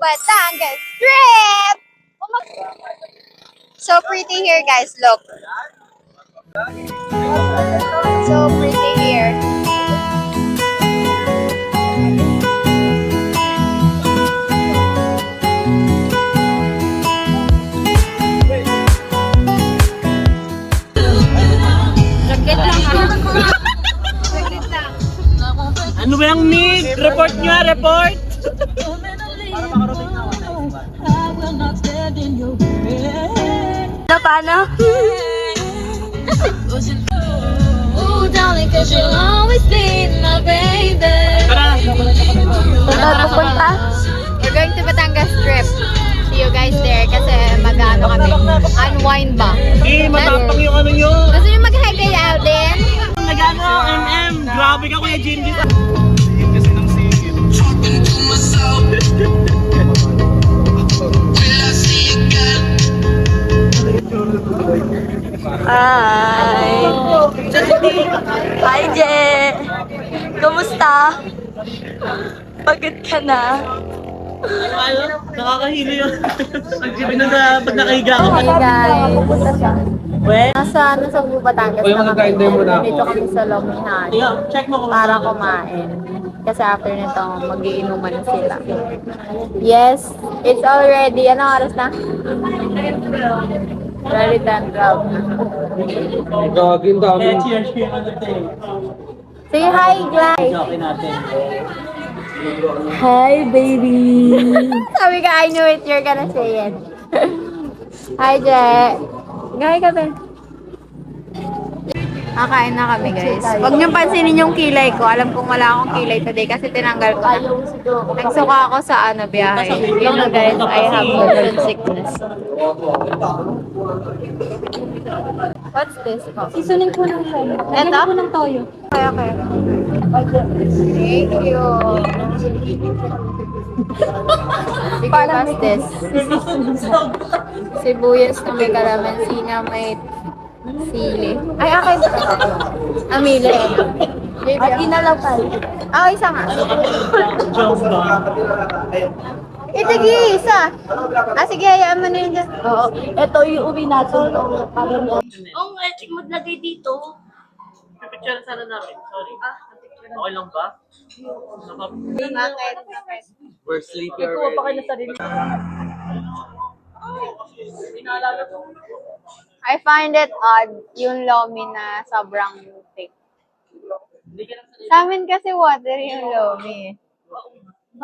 Batangas trip! So pretty here, guys. Look. So pretty here. Saglit lang ah. Saglit lang. Ano ba yung need? Report nyo, report! Paano? Oh, darling, 'cause you'll always be my baby. Tara! Saan pupunta? We're going to Batangas trip. See you guys there kasi mag-ano kami. Unwind ba? Eh, matapang yung ano nyo! Gusto nyo mag-hi kay Alden? Nagano, MM! Grabe ka, Kuya Jindy! Hi! Hi, Je! Kumusta? Pagod ka na? Ano? Nakakahilo yun. Pag nakahiga ka. Hey guys! Pupunta siya. We? Nasa Batangas na kami. Dito kami sa Lomihan. Check mo kung Para kumain. Kasi after nito, mag-iinuman sila. Yes, it's already, anong oras na? Very 10:12. Gagawin dami. cheers ko yung ano tayo. Say hi, Glenn! Okay natin. Hi, baby! Sabi ka, I knew it, you're gonna say it. Hi, Je! Gaya ka ba? Kakain na kami, guys. Huwag niyong pansinin yung kilay ko. Alam kong wala akong kilay today kasi tinanggal ko na. Nagsuka ako sa biyahe. You know, guys, I have motion sickness. What's this? Seasoning ko ng toyo. Ito? Ko ng toyo. Okay, okay. Thank you. Sige, what's this? Sibuyas na may kalamansi na may sili. Ay, akin. Amili. At ginalapal. Ah, isa nga. Itagi, isa. Ah, sige, hayaan mo na yun dyan. Oo. Ito yung uwi natin. Ang maglagay dito. Picture sana namin. Sorry. Okay lang ba? Bakit? We're sleepy Ikuha pa kayo already. na sarili. I find it odd yung lomi na sobrang thick. Sa amin kasi water yung lomi.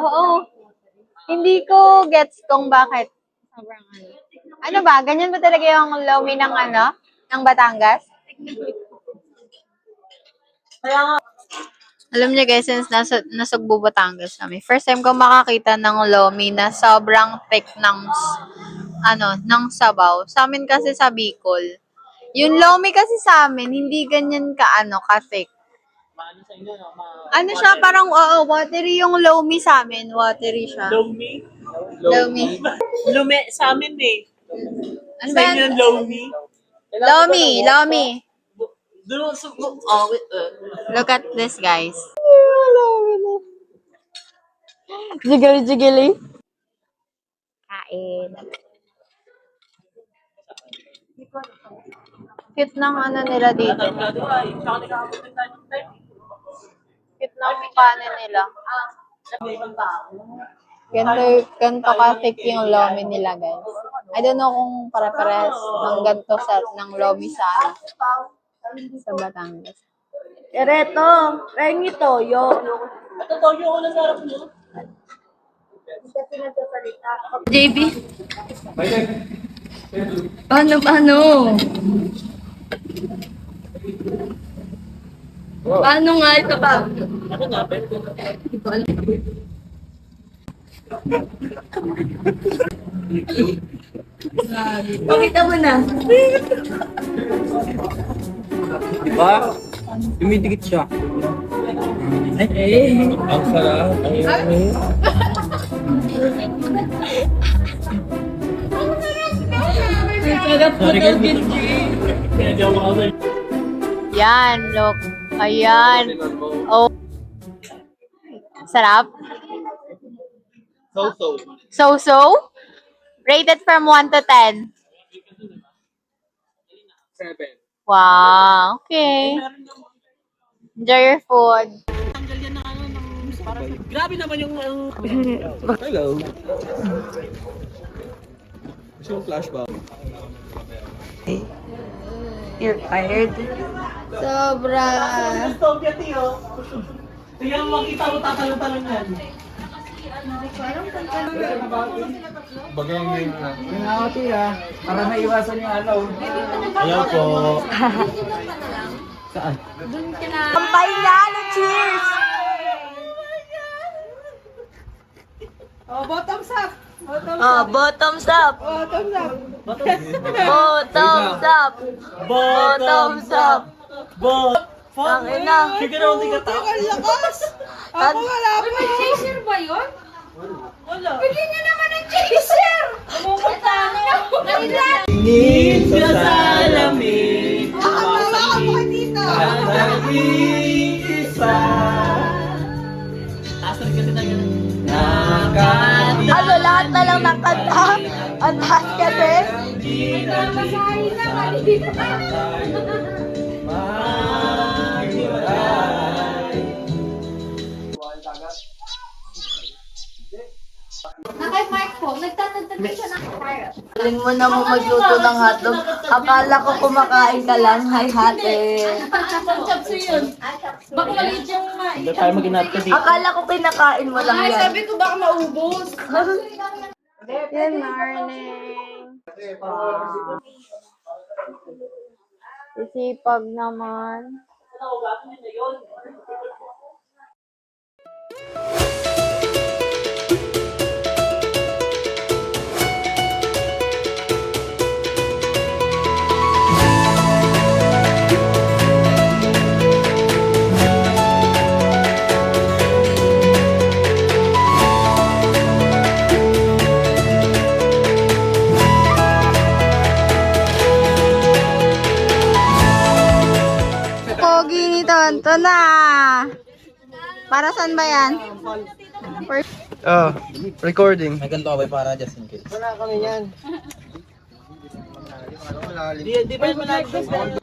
Oo. Hindi ko gets kung bakit sobrang ano. Ano ba? Ganyan ba talaga yung lomi ng ano? Ng Batangas? Alam niyo guys, since nasugbo Batangas kami, first time ko makakita ng lomi na sobrang thick ng ng sabaw. Sa amin kasi sa Bicol. Yung lomi kasi sa amin, hindi ganyan ka-thick. Ano siya, parang watery yung lomi sa amin. Watery siya. Lomi? Lomi. Lume sa amin eh. Ano Sa ba inyo yan? yung lomi? Lomi. Doon sa... Oh, wait. Look at this, guys. Jigili. Kain. Cute ng nila dito. Cute ng kanin nila. Ganito ka-thick yung lomi nila, guys. I don't know kung para-pares ng ganito ng lomi sa Batangas. Ereto. Rengi toyo. Ito, toyo ko na sa harap niyo. JB. Paano? Paano nga ito pa? Ano nga, Ben? Pakita mo na. Diba? Dumidikit siya. Ang sarap. Sarap po daw, Genji. Kaya di ako makasal. Yan, look. Ayan. Oh. Sarap. So. So-so? Rated from 1 to 10. 7. Wow, okay. Enjoy your food. Grabe naman yung... Hello. Gusto yung flashback? You're tired? Sobra. Dystopia, Tio. Tingnan mo, makita mo, tatalong-talong yan. Bagang yung... Yung ate para maiwasan yung alaw. Hello po. Saan? Kampay na! Cheers! Oh, bottoms up! Bottoms Oh, bottoms up! Bottoms up! Bottoms up! Bottoms up! Ang ina! Siguro hindi ka tao. Ang lakas! Ako wala pa! May chaser ba yun? Wala. Bigyan niyo naman ng chaser! Pumupunta na! Tingin ka sa lamig. Wala ka po dito! Nag-iisa. Taas na rin kasi tayo. Ano, lahat na lang ng kanta? Ang taas kasi? Basahin na, maliit pa! Naka-microphone, nagtatagtagin siya ng fire. Galing mo na mo magluto ng hotdog. Akala ko kumakain ka lang. Hi, hate. Chapso yun. Baka maliit yung Hindi tayo mag-inat ka dito. Akala ko kinakain mo lang Ay, yan. sabi ko baka maubos. Good morning. Sisipag naman. Pogi ni Tonto na. Para saan ba yan? Recording. May ganito ka ba para just in case? Wala kami yan. Di ba yung malalim?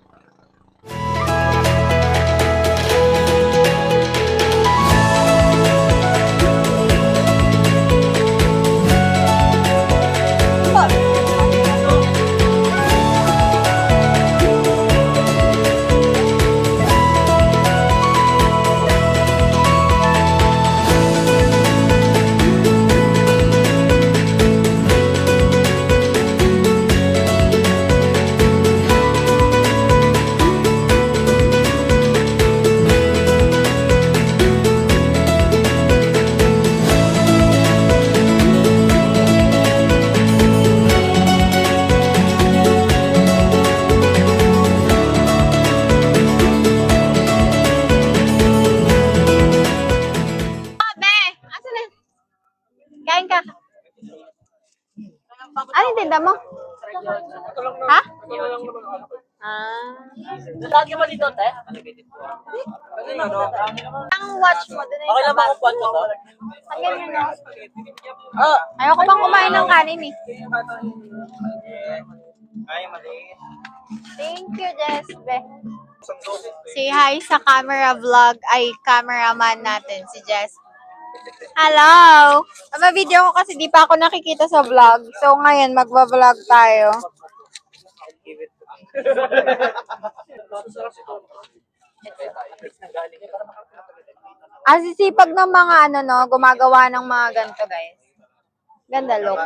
Kain ka. Ano yung tinda mo? Ha? Lagi mo dito, te? Ang watch mo, doon Okay lang ba kung buwan ko to? Ang ganyan no? Ah! Ayoko bang kumain ng kanin eh. Ay, maliit. Thank you, Jesbe. Say hi sa camera vlog, ay cameraman natin, si Jess. Hello! Video ko kasi di pa ako nakikita sa vlog. So ngayon, magva-vlog tayo. Ang sisipag ng mga ano no, gumagawa ng mga ganito guys. Ganda look.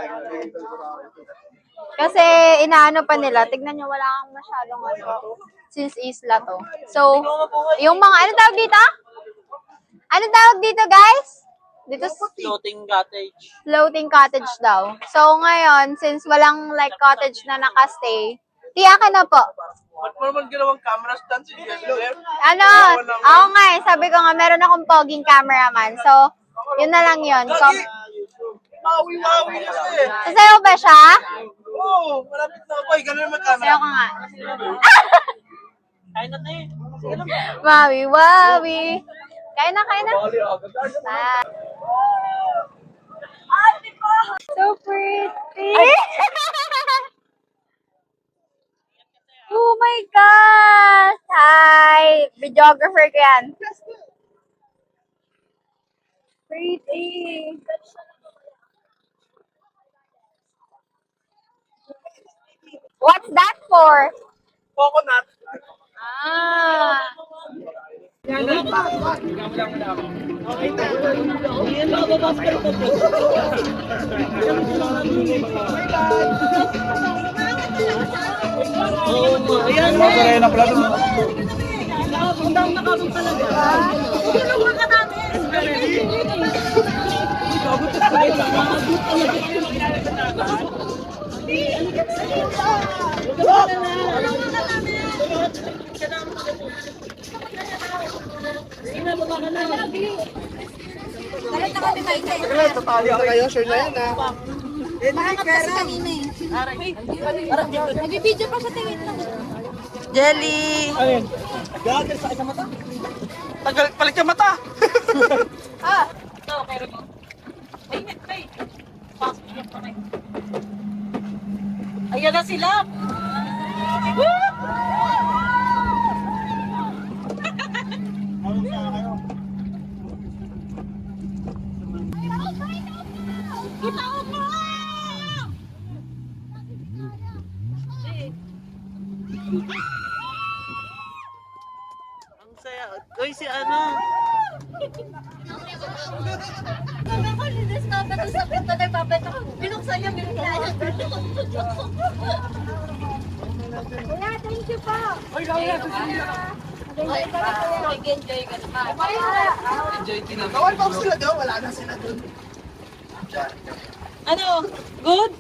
Kasi inaano pa nila, tignan nyo wala kang masyadong ano, since isla to. So, yung mga, ano tawag dito? Ano tawag dito guys? Dito Floating cottage. floating cottage daw. So ngayon, since walang like cottage na nakastay, tiyakin na po. Ba't mo naman ginawang camera stand si Jennifer? Ano? Oo nga eh. Sabi ko nga, meron akong poging cameraman. So, yun na lang yun. So, Mawi-mawi na siya eh. sasayaw ba siya? Oo, malapit na ako. Ay, ganun naman camera. Sayaw ko nga. Kain na tayo. Sige lang. Wawi, wawi. Kain na, kain na. Ah. So pretty. Oh my gosh! Hi! Videographer ko yan. Pretty. What's that for? Coconut. Ah. Yan lang, babas ka ito. Oh, ayan. Masaraya na pala doon. Nakapundang nakabot talaga. Tulungan ka namin. Tatali ka kayo, sure na yan ha. Nag-video pa sa tingin lang. Jelly. Ayun. Gagal sa isang mata. Tagal palit yung mata. Ayan na sila. Ang saya. Uy, si ano? Binuksan niya, binuksan niya. Kuya, thank you po. Uy, kaya. Enjoy ka na. Kawal pa sila doon. Wala na sila doon. Ano? Good?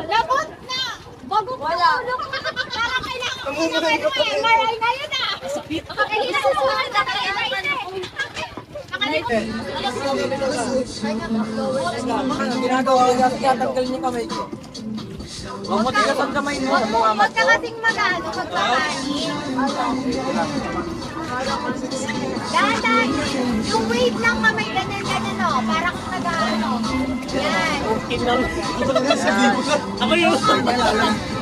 Labot na! Bago ko tulog. Para kailangan ko na kayo eh. Maray na yun ah. Kailangan ko na kayo Ginagawa niya, tiyatanggal niya kamay ko. Huwag mo tigas ang kamay mo. Huwag ka kasing mag-ano, magpapani. Dahan, yung wave ng kamay, ganyan-ganyan o. Parang nag-ano. Yan. Okay lang. Ako yung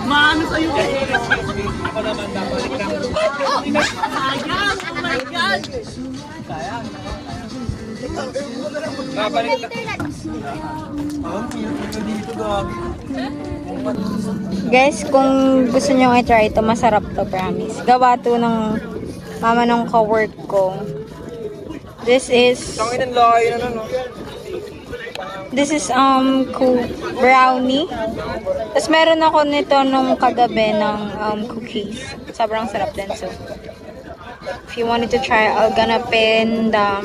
maano sa'yo kasi. Ako naman dapat. Sayang! Oh my God! Sayang. Babalik ka. Guys, kung gusto nyo i-try ito, masarap to, promise. Gawa to ng mama nung ka-work ko. This is brownie. Tapos meron ako nito nung kagabi ng cookies. Sobrang sarap din. So, if you wanted to try, I'm gonna pin the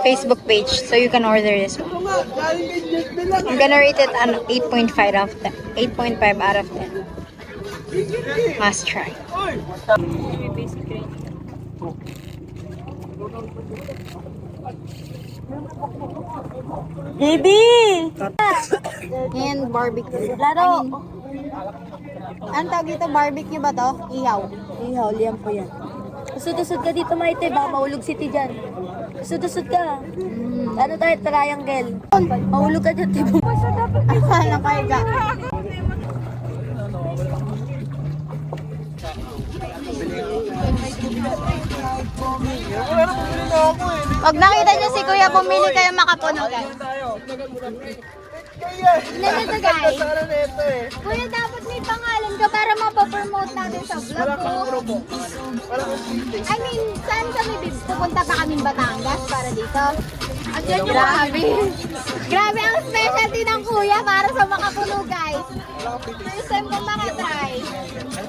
Facebook page so you can order this one. I'm gonna rate it an 8.5 out of 10. 8.5 out of 10. Must try. Baby! And barbecue. Laro! Ang tawag dito, barbecue ba to? Ihaw. Ihaw, liyan po yan. Usod-usod ka dito, Maite. Baka mahulog si Ti dyan. Usod-usod ka. Ano tayo, triangle. Mahulog ka dyan, Tibo. Ano kayo ga? Pag nakita niyo si Kuya, bumili kayo makapuno guys. Nandito guys. Kuya, dapat may pangalan ka para mapapromote natin sa vlog ko. I mean, saan kami pupunta pa kaming Batangas para dito? Grabe. Grabe ang specialty ng Kuya para sa makapuno guys. First time ko makatry.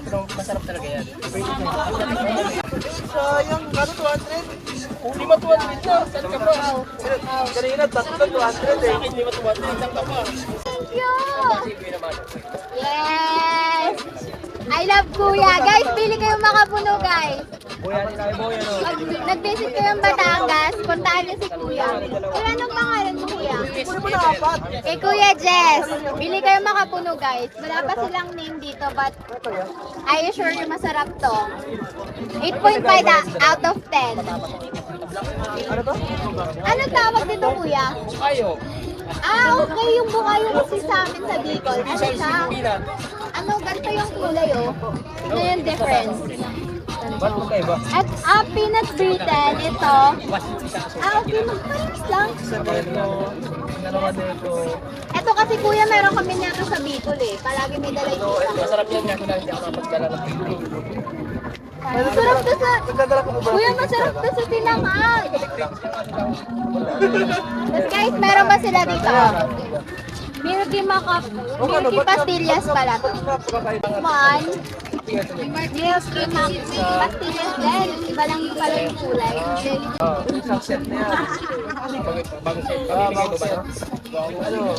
Masarap talaga yan. Sayang, ano 200? Hindi mo 200 na. Saan ka pa? Kanina, tatlo 200 eh. Hindi mo 200. Saan ka pa? Thank you! Yes! I love Kuya. Guys, pili kayo makapuno guys. Pag nag-visit kayo ng Batangas, puntaan niyo si Kuya. Kuya, anong pangalan mo, Kuya? Kay Kuya Jess. Bili kayo makapuno, guys. Wala pa silang name dito, but I assure you masarap to. 8.5 out of 10. Ano tawag dito, Kuya? Ayo. Okay. Yung bukayo kasi sa amin sa Bicol. Ano siya? Ano, ganito yung kulay, oh. Ito yung difference. Ba't magkaiba? At peanut brittle, ito. Okay, magpares lang. Dalawa dito. Ito kasi kuya, meron kami nito sa Bicol eh. Palagi may dala yung isa. Masarap yan kasi lang hindi ako napagdala ng pili. Masarap to sa... Kuya, masarap to sa tinanghal. Tapos guys, meron ba sila dito? Milky Pastillas pala. One. Milky Pastillas din. Iba lang yung pala yung kulay. Isang set na yan. Bagong set. Bago ba yan?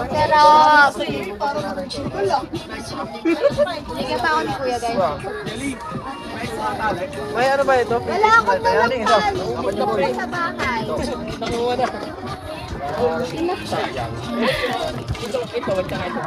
Sarap. Sige pa ako ni kuya guys. May ano ba ito? Wala akong malakpan. Ito sa bahay. Nakuha na. Ito, wag ka nga ito.